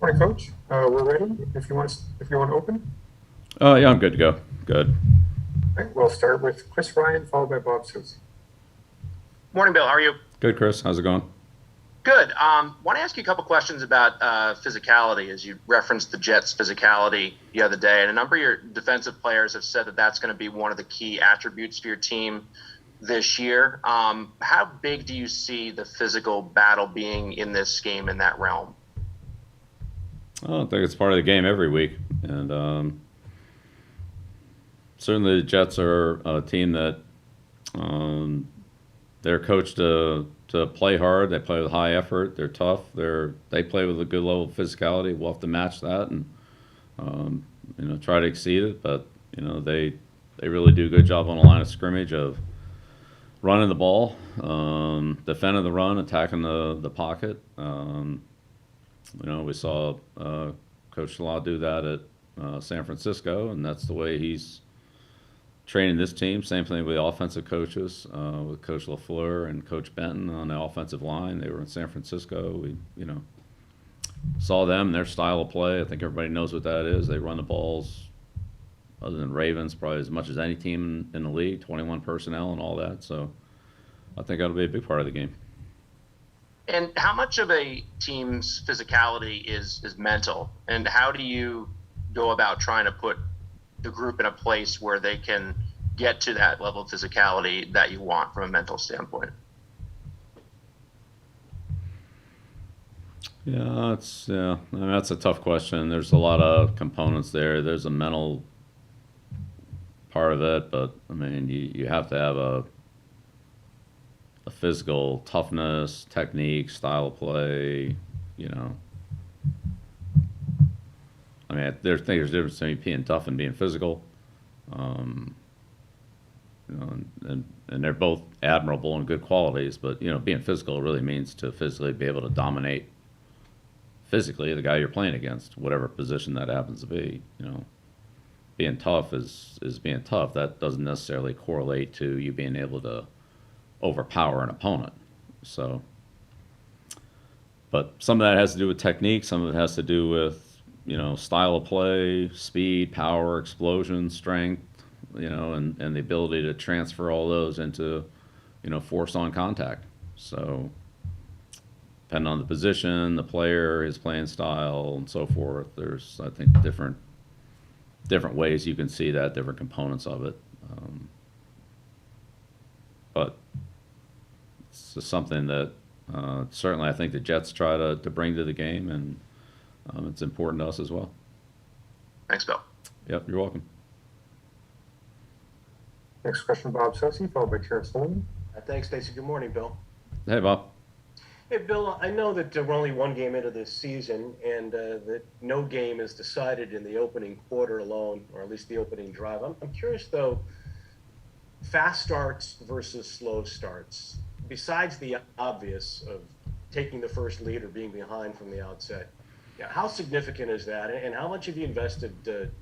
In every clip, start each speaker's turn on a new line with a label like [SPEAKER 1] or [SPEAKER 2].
[SPEAKER 1] Morning, Coach. We're ready. If you want to open,
[SPEAKER 2] Yeah, I'm good to go. Good.
[SPEAKER 1] all right, we'll start with Chris Ryan, followed by Bob Susie.
[SPEAKER 3] Morning, Bill. How are you?
[SPEAKER 2] Good, Chris. How's it going?
[SPEAKER 3] Good. Want to ask you a couple questions about physicality, as you referenced the Jets' physicality the other day, and a number of your defensive players have said that that's going to be one of the key attributes for your team this year. How big do you see the physical battle being in this game in that realm?
[SPEAKER 2] I don't think it's part of the game every week, and certainly the Jets are a team that they're coached to play hard. They play with high effort. They're tough. They play with a good level of physicality. We'll have to match that and try to exceed it. But they really do a good job on the line of scrimmage of running the ball, defending the run, attacking the pocket. We saw Coach Saleh do that at San Francisco, and that's the way he's training this team. Same thing with the offensive coaches, with Coach LaFleur and Coach Benton on the offensive line. They were in San Francisco. We, saw them, their style of play. I think everybody knows what that is. They run the balls, other than Ravens, probably as much as any team in the league, 21 personnel and all that. So I think that'll be a big part of the game.
[SPEAKER 3] And how much of a team's physicality is mental? And how do you go about trying to put the group in a place where they can get to that level of physicality that you want from a mental standpoint?
[SPEAKER 2] Yeah, that's a tough question. There's a lot of components there. There's a mental part of it, but I mean, you have to have a physical toughness, technique, style of play. I mean, there's a difference between being tough and being physical. And they're both admirable and good qualities, but being physical really means to physically be able to dominate physically the guy you're playing against, whatever position that happens to be. Being tough is being tough. That doesn't necessarily correlate to you being able to overpower an opponent. So, but some of that has to do with technique. Some of it has to do with style of play, speed, power, explosion, strength, and the ability to transfer all those into, force on contact. So, depending on the position, the player, his playing style, and so forth, there's, I think, different ways you can see that, different components of it. But it's just something that certainly I think the Jets try to bring to the game, and it's important to us as well.
[SPEAKER 3] Thanks, Bill.
[SPEAKER 2] Yep, you're welcome.
[SPEAKER 1] Next question, Bob Susie, followed by Terrence Sullivan.
[SPEAKER 4] Thanks, Stacy. Good morning, Bill.
[SPEAKER 2] Hey, Bob.
[SPEAKER 4] Hey, Bill, I know that we're only one game into this season and that no game is decided in the opening quarter alone, or at least the opening drive. I'm curious, though, fast starts versus slow starts. Besides the obvious of taking the first lead or being behind from the outset, how significant is that? And how much have you invested,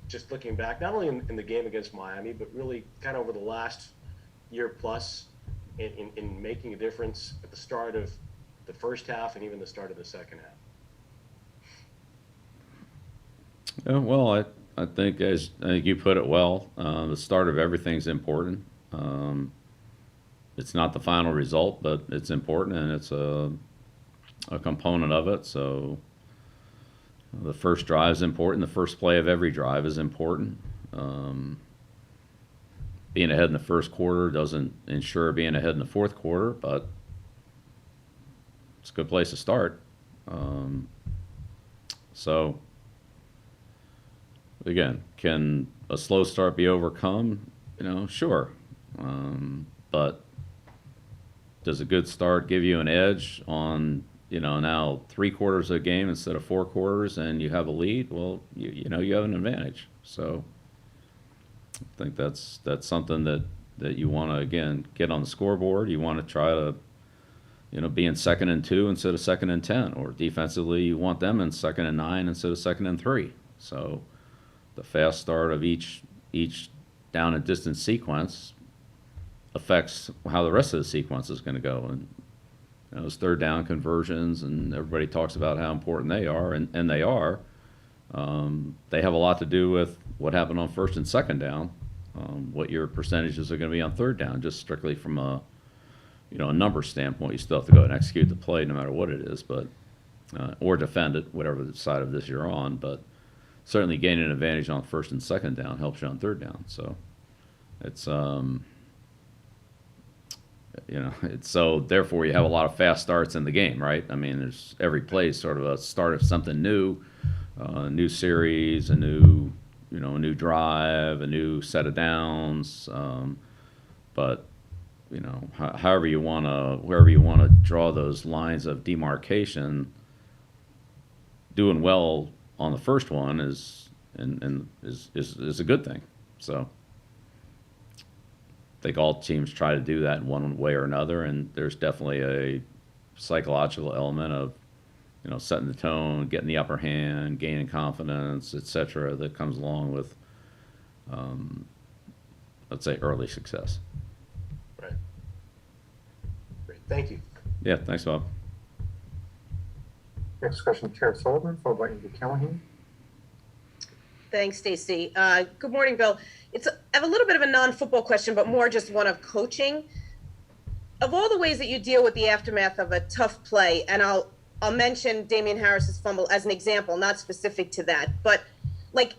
[SPEAKER 4] just looking back, not only in the game against Miami, but really kind of over the last year plus in making a difference at the start of the first half and even the start of the second half?
[SPEAKER 2] Yeah, well, I think you put it well. The start of everything's important. It's not the final result, but it's important, and it's a component of it. So the first drive is important. The first play of every drive is important. Being ahead in the first quarter doesn't ensure being ahead in the fourth quarter, but it's a good place to start. So, again, can a slow start be overcome? Sure. But does a good start give you an edge on, now 3 quarters of a game instead of 4 quarters, and you have a lead? Well, you have an advantage. So I think that's something that you want to, again, get on the scoreboard. You want to try to be in 2nd and 2 instead of 2nd and 10, or defensively you want them in 2nd and 9 instead of 2nd and 3. So the fast start of each down and distance sequence affects how the rest of the sequence is going to go, those third down conversions, and everybody talks about how important they are, and they are. They have a lot to do with what happened on first and second down, what your percentages are going to be on third down, just strictly from a number standpoint. You still have to go and execute the play no matter what it is, but or defend it, whatever side of this you're on. But certainly gaining an advantage on first and second down helps you on third down. So it's so therefore you have a lot of fast starts in the game, right? I mean, there's every play is sort of a start of something new, a new series, a new drive, a new set of downs. But wherever you want to draw those lines of demarcation, doing well on the first one is a good thing. So I think all teams try to do that in one way or another, and there's definitely a psychological element of setting the tone, getting the upper hand, gaining confidence, etc., that comes along with let's say early success.
[SPEAKER 4] Right. Great. Thank you.
[SPEAKER 2] Yeah, thanks, Bob.
[SPEAKER 1] Next question, Tara Sullivan, followed by Andrew Callahan.
[SPEAKER 5] Thanks, Stacy. Good morning, Bill. I have a little bit of a non-football question, but more just one of coaching. Of all the ways that you deal with the aftermath of a tough play, and I'll mention Damian Harris's fumble as an example, not specific to that, but like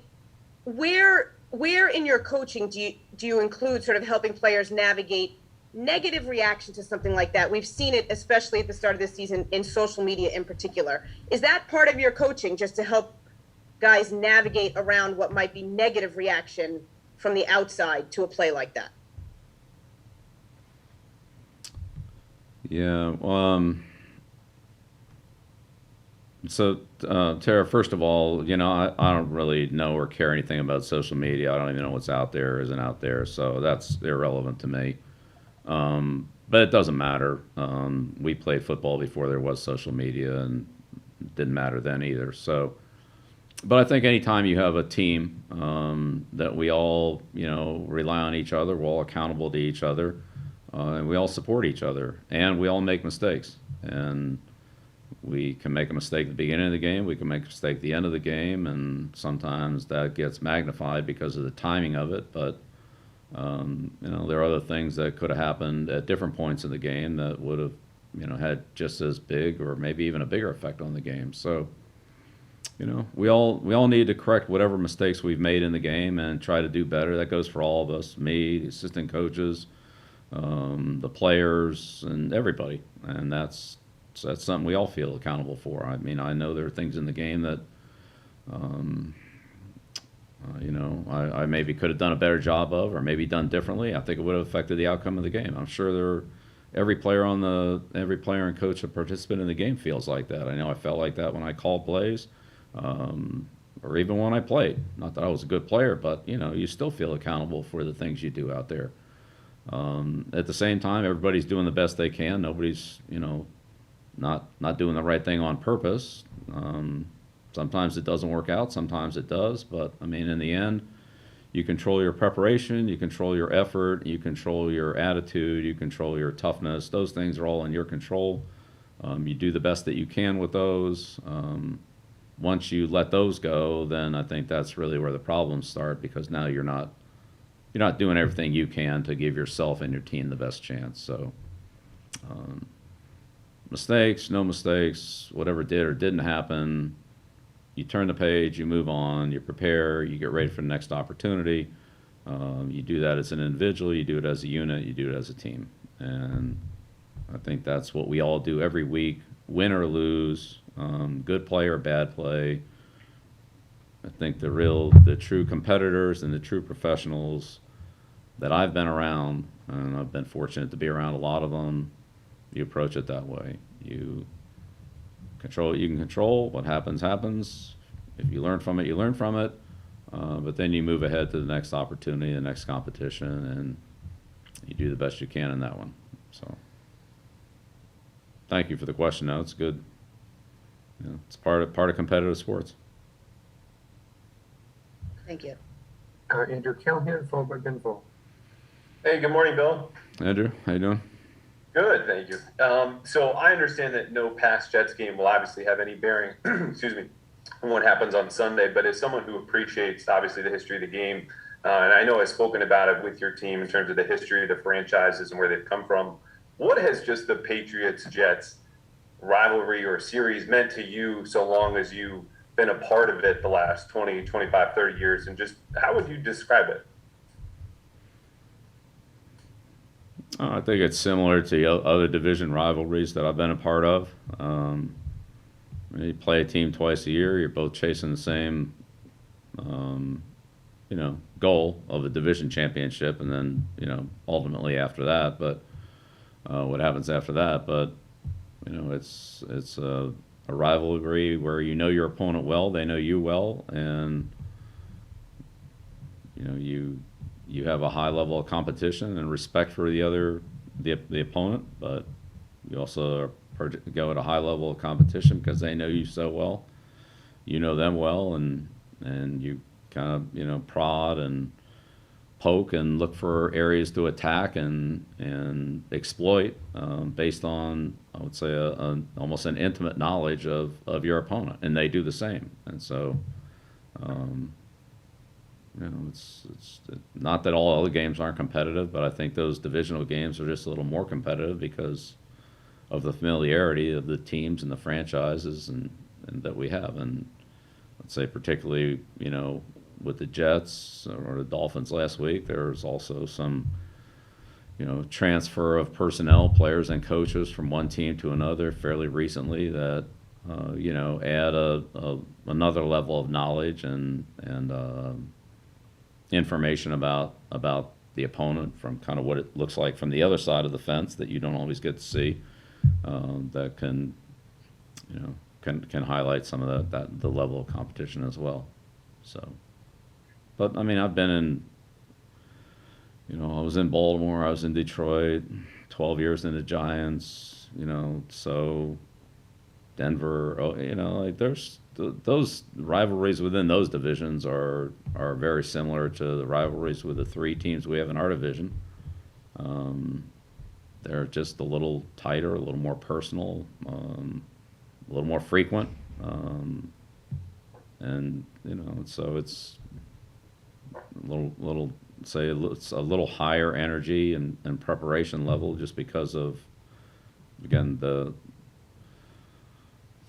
[SPEAKER 5] where in your coaching do you include sort of helping players navigate negative reaction to something like that? We've seen it, especially at the start of this season, in social media in particular. Is that part of your coaching, just to help guys navigate around what might be negative reaction from the outside to a play like that?
[SPEAKER 2] Yeah. So, Tara, first of all, I don't really know or care anything about social media. I don't even know what's out there or isn't out there, so that's irrelevant to me. But it doesn't matter. We played football before there was social media, and it didn't matter then either. So, but I think anytime you have a team that we all, rely on each other, we're all accountable to each other, and we all support each other, and we all make mistakes. And we can make a mistake at the beginning of the game, we can make a mistake at the end of the game, and sometimes that gets magnified because of the timing of it. But there are other things that could have happened at different points in the game that would have, had just as big or maybe even a bigger effect on the game. So, we all need to correct whatever mistakes we've made in the game and try to do better. That goes for all of us, me, the assistant coaches, the players, and everybody. And that's something we all feel accountable for. I mean, I know there are things in the game that, I maybe could have done a better job of, or maybe done differently. I think it would have affected the outcome of the game. I'm sure every player and coach, a participant in the game feels like that. I know I felt like that when I called plays, or even when I played. Not that I was a good player, but you still feel accountable for the things you do out there. At the same time, everybody's doing the best they can. Nobody's not doing the right thing on purpose. Sometimes it doesn't work out, sometimes it does, but I mean, in the end, you control your preparation, you control your effort, you control your attitude, you control your toughness. Those things are all in your control. You do the best that you can with those. Once you let those go, then I think that's really where the problems start, because now you're not doing everything you can to give yourself and your team the best chance. So mistakes, no mistakes, whatever did or didn't happen, you turn the page, you move on, you prepare, you get ready for the next opportunity. You do that as an individual, you do it as a unit, you do it as a team. And I think that's what we all do every week, win or lose, good play or bad play. I think the true competitors and the true professionals that I've been around, and I've been fortunate to be around a lot of them, you approach it that way. You control what you can control. What happens, happens. If you learn from it, you learn from it. But then you move ahead to the next opportunity, the next competition, and you do the best you can in that one. So thank you for the question. No, it's good. It's part of competitive sports.
[SPEAKER 5] Thank you.
[SPEAKER 1] Andrew Callahan, followed by Ben Vaughn.
[SPEAKER 4] Hey, good morning, Bill.
[SPEAKER 2] Andrew, how you doing?
[SPEAKER 6] Good, thank you. So I understand that no past Jets game will obviously have any bearing, excuse me, on what happens on Sunday. But as someone who appreciates obviously the history of the game, and I know I've spoken about it with your team in terms of the history of the franchises and where they've come from, what has just the Patriots Jets rivalry or series meant to you so long as you've been a part of it the last 20, 25, 30 years? And just how would you describe it?
[SPEAKER 2] I think it's similar to other division rivalries that I've been a part of. You play a team twice a year. You're both chasing the same, goal of a division championship, and then ultimately after that. But what happens after that? But it's a rivalry where you know your opponent well, they know you well, and you have a high level of competition and respect for the opponent, but you also go at a high level of competition because they know you so well, you know them well, and you kind of prod and poke and look for areas to attack and exploit based on, I would say, almost an intimate knowledge of your opponent, and they do the same. And so it's not that all other games aren't competitive, but I think those divisional games are just a little more competitive because of the familiarity of the teams and the franchises and that we have. And let's say particularly, with the Jets or the Dolphins last week, there's also some, transfer of personnel, players and coaches from one team to another fairly recently that, add another level of knowledge and information about the opponent from kind of what it looks like from the other side of the fence that you don't always get to see, that can highlight some of the level of competition as well. So, but I mean, I've been in, I was in Baltimore, I was in Detroit, 12 years in the Giants, so Denver, like there's those rivalries within those divisions are very similar to the rivalries with the three teams we have in our division. They're just a little tighter, a little more personal, a little more frequent, and so it's it's a little higher energy and preparation level just because of, again, the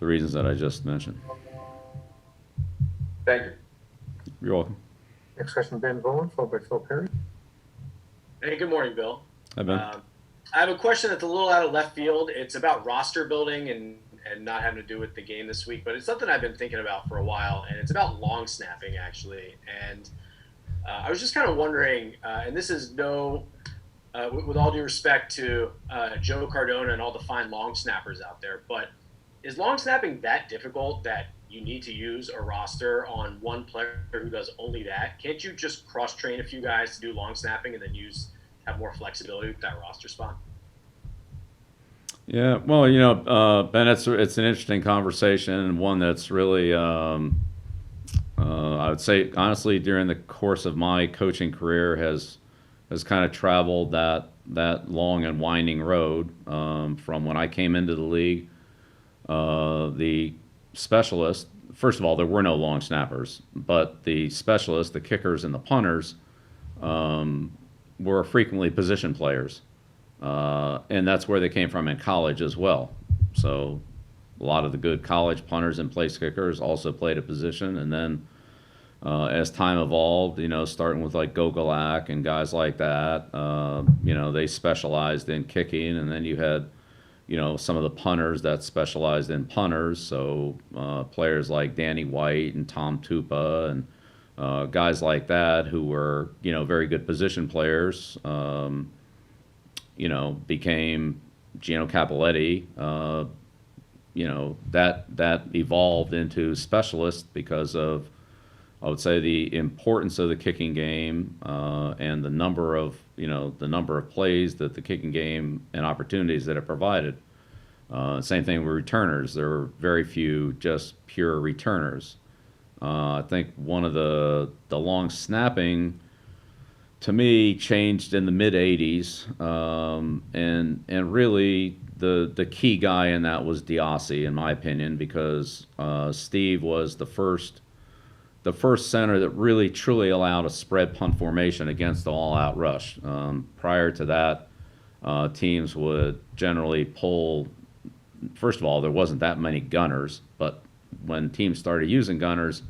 [SPEAKER 2] reasons that I just mentioned.
[SPEAKER 6] Thank you.
[SPEAKER 2] You're welcome.
[SPEAKER 1] Next question, Ben Bowen, followed by Phil Perry.
[SPEAKER 7] Hey, good morning, Bill.
[SPEAKER 2] Hi, Ben.
[SPEAKER 7] I have a question that's a little out of left field. It's about roster building and not having to do with the game this week, but it's something I've been thinking about for a while, and it's about long snapping, actually. And I was just kind of wondering, and this is with all due respect to Joe Cardona and all the fine long snappers out there, but is long snapping that difficult that you need to use a roster on one player who does only that? Can't you just cross-train a few guys to do long snapping and then have more flexibility with that roster spot?
[SPEAKER 2] Yeah, well, Ben, it's an interesting conversation and one that's really, I would say, honestly, during the course of my coaching career has kind of traveled that long and winding road from when I came into the league. The specialists, first of all, there were no long snappers, but the specialists, the kickers and the punters, were frequently position players. And that's where they came from in college as well. So a lot of the good college punters and place kickers also played a position. And then as time evolved, starting with like Gogolak and guys like that, they specialized in kicking. And then you had, some of the punters that specialized in punters. So players like Danny White and Tom Tupa and guys like that who were, very good position players, became Gino Cappelletti, that evolved into specialists because of, I would say, the importance of the kicking game and the number of plays that the kicking game and opportunities that it provided. Same thing with returners. There were very few just pure returners. I think one of the long snapping to me, changed in the mid '80s, and really the key guy in that was Diassi, in my opinion, because Steve was the first center that really truly allowed a spread punt formation against the all-out rush. Prior to that, teams would generally pull. First of all, there wasn't that many gunners, but when teams started using gunners,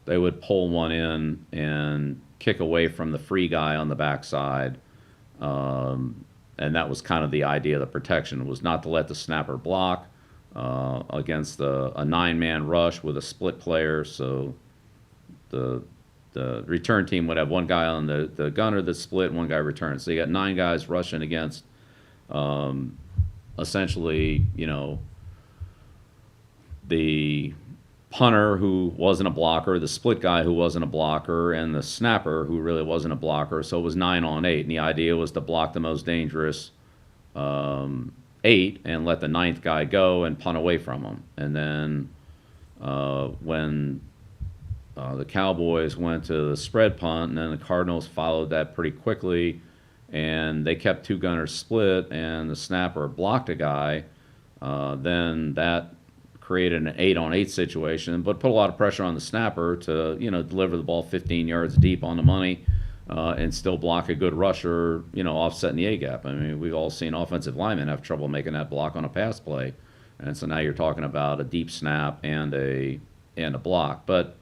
[SPEAKER 2] they would pull one in and kick away from the free guy on the backside. And that was kind of the idea of the protection, was not to let the snapper block against a nine-man rush with a split player. So the return team would have one guy on the gunner that split, one guy returns. So you got 9 guys rushing against essentially, the punter who wasn't a blocker, the split guy who wasn't a blocker, and the snapper who really wasn't a blocker. So it was 9 on 8, and the idea was to block the most dangerous 8 and let the 9th guy go and punt away from him. And then when the Cowboys went to the spread punt, and then the Cardinals followed that pretty quickly, and they kept 2 gunners split, and the snapper blocked a guy, then that created an 8-on-8 situation, but put a lot of pressure on the snapper to, deliver the ball 15 yards deep on the money and still block a good rusher, offsetting the A-gap. I mean, we've all seen offensive linemen have trouble making that block on a pass play. And so now you're talking about a deep snap and a block. But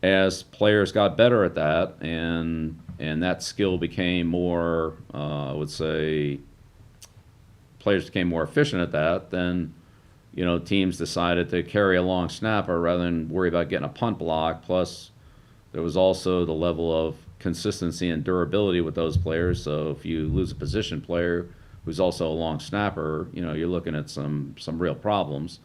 [SPEAKER 2] as players got better at that and that skill became more, I would say, players became more efficient at that, then teams decided to carry a long snapper rather than worry about getting a punt block. Plus, there was also the level of consistency and durability with those players. So if you lose a position player who's also a long snapper, you're looking at some real problems.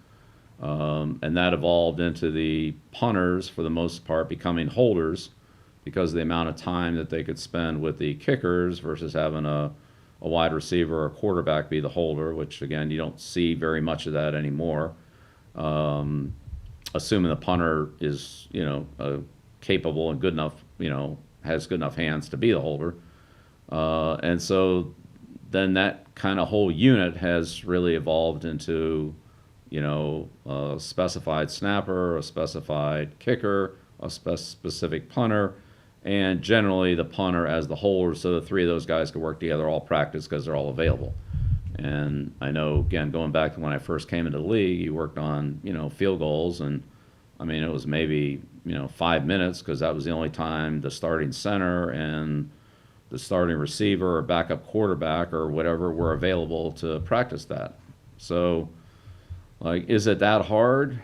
[SPEAKER 2] And that evolved into the punters, for the most part, becoming holders because of the amount of time that they could spend with the kickers versus having a wide receiver or a quarterback be the holder, which, again, you don't see very much of that anymore. Assuming the punter is, capable and good enough, has good enough hands to be the holder. And so then that kind of whole unit has really evolved into, a specified snapper, a specified kicker, a specific punter, and generally the punter as the holder, so the 3 of those guys could work together all practice because they're all available. And I know, again, going back to when I first came into the league, you worked on, field goals, and I mean, it was maybe, 5 minutes because that was the only time the starting center and the starting receiver or backup quarterback or whatever were available to practice that. So, is it that hard?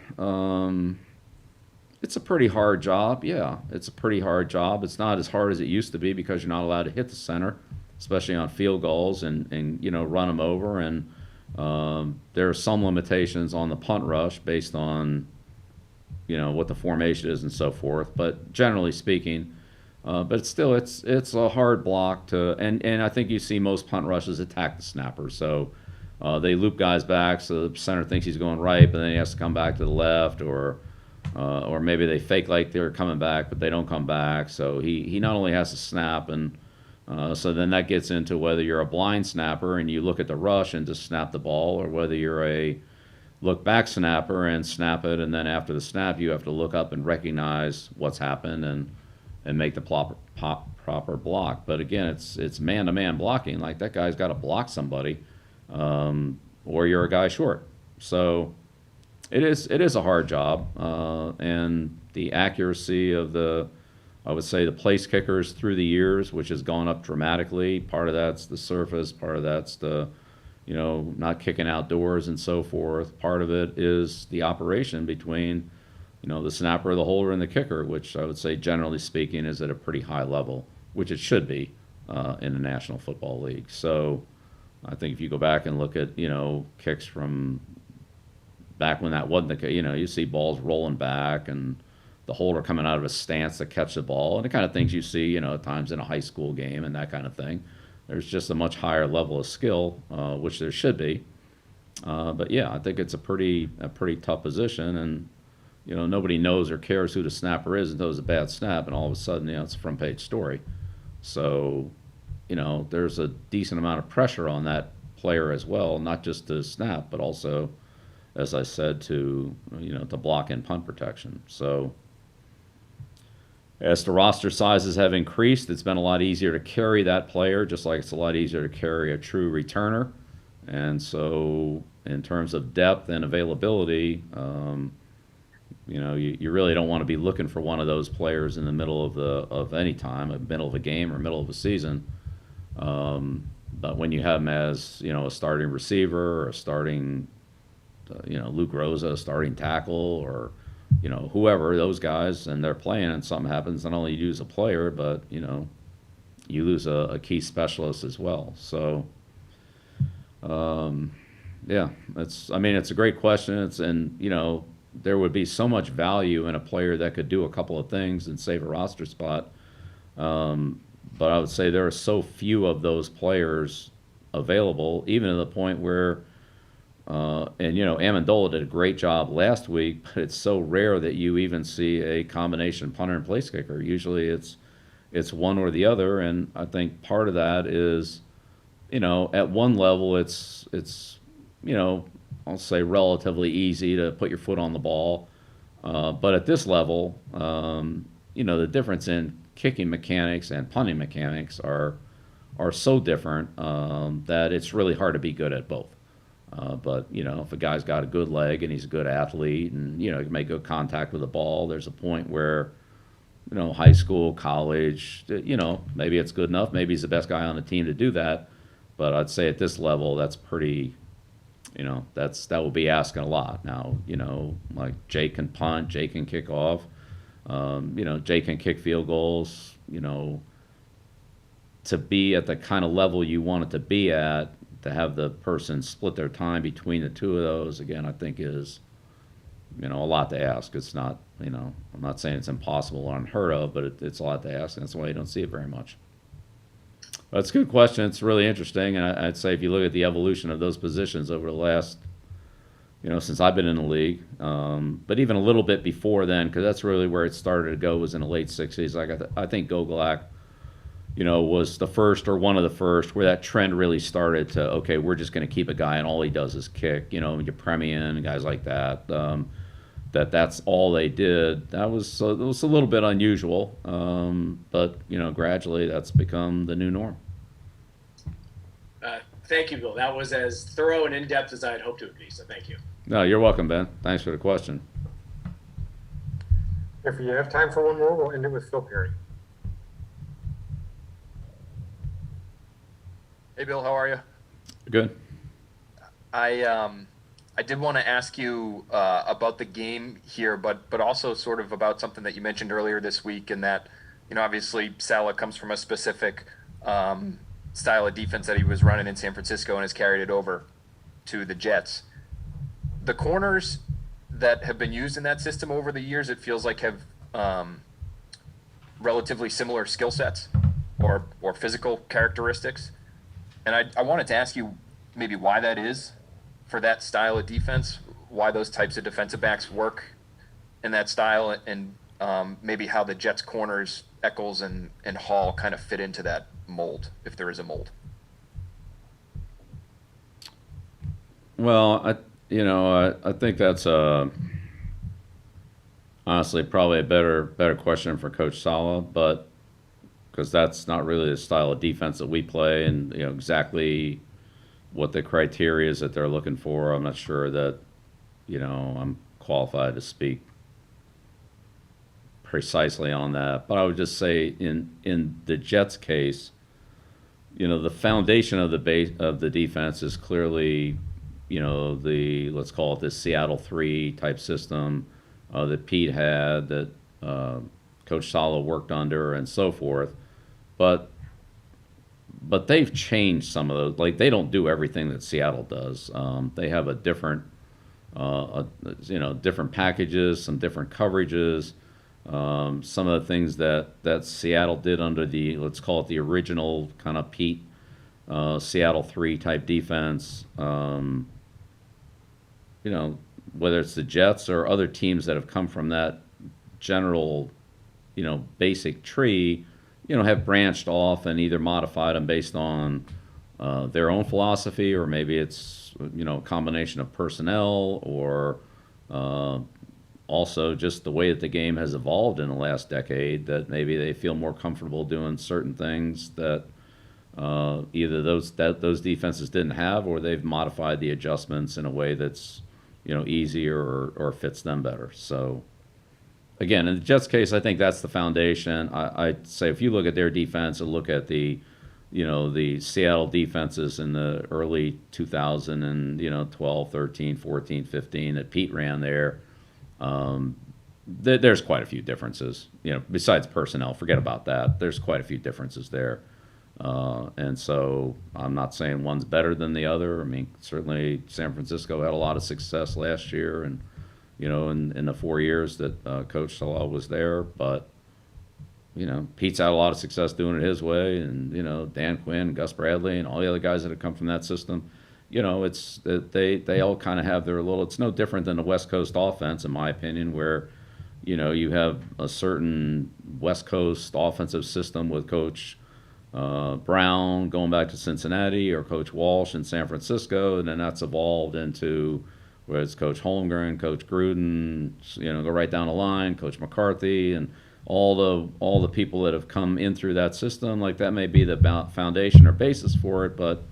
[SPEAKER 2] It's a pretty hard job. Yeah, it's a pretty hard job. It's not as hard as it used to be because you're not allowed to hit the center, especially on field goals, and run them over. And there are some limitations on the punt rush based on, what the formation is and so forth. But generally speaking, but still, it's a hard block to, and I think you see most punt rushes attack the snapper. So they loop guys back, so the center thinks he's going right, but then he has to come back to the left, or maybe they fake like they're coming back, but they don't come back. So he not only has to snap, and so then that gets into whether you're a blind snapper and you look at the rush and just snap the ball, or whether you're a look back snapper and snap it, and then after the snap you have to look up and recognize what's happened and make the proper block. But again, it's man-to-man blocking. Like, that guy's got to block somebody, or you're a guy short. So it is a hard job, and the accuracy of I would say the place kickers through the years, which has gone up dramatically. Part of that's the surface, part of that's the, not kicking outdoors and so forth. Part of it is the operation between, the snapper, the holder, and the kicker, which I would say, generally speaking, is at a pretty high level, which it should be in the National Football League. So I think if you go back and look at, kicks from back when that wasn't the case, you see balls rolling back and the holder coming out of a stance to catch the ball, and the kind of things you see, at times in a high school game and that kind of thing. There's just a much higher level of skill, which there should be. But yeah, I think it's a pretty tough position, and nobody knows or cares who the snapper is until it's a bad snap, and all of a sudden, it's a front page story. So there's a decent amount of pressure on that player as well, not just to snap, but also, as I said, to block and punt protection. So as the roster sizes have increased, it's been a lot easier to carry that player, just like it's a lot easier to carry a true returner. And so in terms of depth and availability, you really don't want to be looking for one of those players in the middle of any time, middle of a game or middle of a season. But when you have him as a starting receiver or a starting, Luke Rosa, a starting tackle, or whoever, those guys, and they're playing, and something happens, not only you lose a player, but you lose a key specialist as well. So. Yeah, it's a great question. There would be so much value in a player that could do a couple of things and save a roster spot. But I would say there are so few of those players available, even to the point where, Amendola did a great job last week, but it's so rare that you even see a combination punter and place kicker. Usually it's one or the other, and I think part of that is, at one level it's I'll say relatively easy to put your foot on the ball. But at this level, the difference in kicking mechanics and punting mechanics are so different that it's really hard to be good at both. But if a guy's got a good leg and he's a good athlete and he can make good contact with the ball, there's a point where high school, college, maybe it's good enough. Maybe he's the best guy on the team to do that. But I'd say at this level, that's pretty. That will be asking a lot. Now, like Jake can punt, Jake can kick off, Jake can kick field goals. To be at the kind of level you want it to be at, to have the person split their time between the two of those, again, I think is, a lot to ask. It's not, I'm not saying it's impossible or unheard of, but it's a lot to ask, and that's why you don't see it very much. That's a good question. It's really interesting, and I'd say if you look at the evolution of those positions over the last, since I've been in the league, but even a little bit before then, because that's really where it started to go, was in the late '60s. Like I think Gogolak, was the first or one of the first where that trend really started to, okay, we're just going to keep a guy and all he does is kick. Your Premian and guys like that. That's all they did. It was a little bit unusual, but gradually that's become the new norm.
[SPEAKER 7] Thank you, Bill. That was as thorough and in-depth as I had hoped it would be, so thank you.
[SPEAKER 2] No, you're welcome, Ben. Thanks for the question.
[SPEAKER 1] If you have time for one more, we'll end it with Phil Perry.
[SPEAKER 8] Hey, Bill, how are you?
[SPEAKER 2] Good.
[SPEAKER 8] I did want to ask you about the game here, but also sort of about something that you mentioned earlier this week, and that, obviously Saleh comes from a specific style of defense that he was running in San Francisco and has carried it over to the Jets. The corners that have been used in that system over the years, it feels like have relatively similar skill sets or physical characteristics. And I wanted to ask you maybe why that is for that style of defense, why those types of defensive backs work in that style, and maybe how the Jets corners, Eccles and Hall, kind of fit into that mold, if there is a mold.
[SPEAKER 2] Well, I think that's honestly probably a better question for Coach Saleh, but because that's not really the style of defense that we play, and exactly what the criteria is that they're looking for, I'm not sure that I'm qualified to speak precisely on that. But I would just say in the Jets case, the foundation of the base of the defense is clearly the, let's call it, the Seattle 3 type system that Pete had, that Coach Saleh worked under, and so forth. But they've changed some of those. Like, they don't do everything that Seattle does. They have a different, different packages, some different coverages. Some of the things that Seattle did under the, let's call it, the original kind of Pete Seattle 3 type defense. Whether it's the Jets or other teams that have come from that general, basic tree, have branched off and either modified them based on their own philosophy, or maybe it's, a combination of personnel, or also just the way that the game has evolved in the last decade, that maybe they feel more comfortable doing certain things that either those defenses didn't have, or they've modified the adjustments in a way that's easier or fits them better. So again, in the Jets case, I think that's the foundation. I'd say if you look at their defense and look at the Seattle defenses in the early 2012, 13, 14, 15 that Pete ran there, there's quite a few differences. Besides personnel, forget about that. There's quite a few differences there. And so I'm not saying one's better than the other. I mean, certainly San Francisco had a lot of success last year, and in the 4 years that Coach Saleh was there. But Pete's had a lot of success doing it his way, and Dan Quinn, Gus Bradley, and all the other guys that have come from that system. It's they all kind of have their little. It's no different than the West Coast offense, in my opinion, where you have a certain West Coast offensive system with Coach Brown going back to Cincinnati, or Coach Walsh in San Francisco, and then that's evolved into where it's Coach Holmgren, Coach Gruden, go right down the line, Coach McCarthy, and all the people that have come in through that system. Like, that may be the foundation or basis for it, but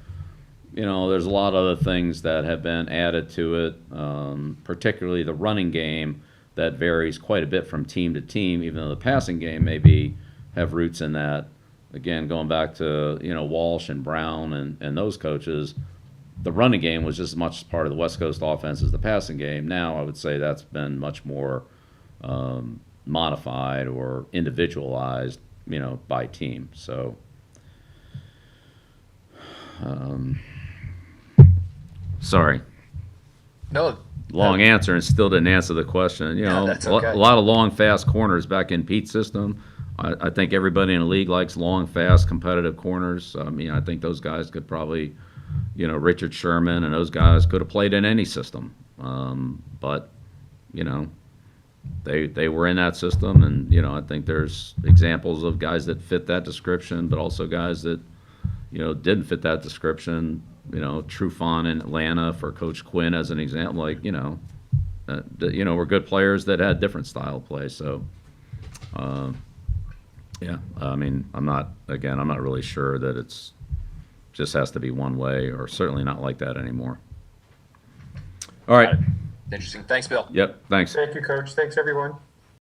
[SPEAKER 2] there's a lot of other things that have been added to it, particularly the running game, that varies quite a bit from team to team, even though the passing game maybe have roots in that. Again, going back to Walsh and Brown and those coaches, the running game was just as much part of the West Coast offense as the passing game. Now I would say that's been much more modified or individualized, by team. So, sorry,
[SPEAKER 8] No,
[SPEAKER 2] long answer, and still didn't answer the question.
[SPEAKER 8] that's okay.
[SPEAKER 2] A lot of long, fast corners back in Pete's system. I think everybody in the league likes long, fast, competitive corners. I mean, I think those guys could probably, Richard Sherman and those guys could have played in any system. But, they were in that system, and, I think there's examples of guys that fit that description, but also guys that, didn't fit that description. Trufant in Atlanta for Coach Quinn as an example, were good players that had different style of play. So, yeah, I mean, I'm not really sure that it's just has to be one way, or certainly not like that anymore. All right.
[SPEAKER 8] Interesting. Thanks, Bill.
[SPEAKER 2] Yep. Thanks.
[SPEAKER 1] Thank you, Coach. Thanks, everyone.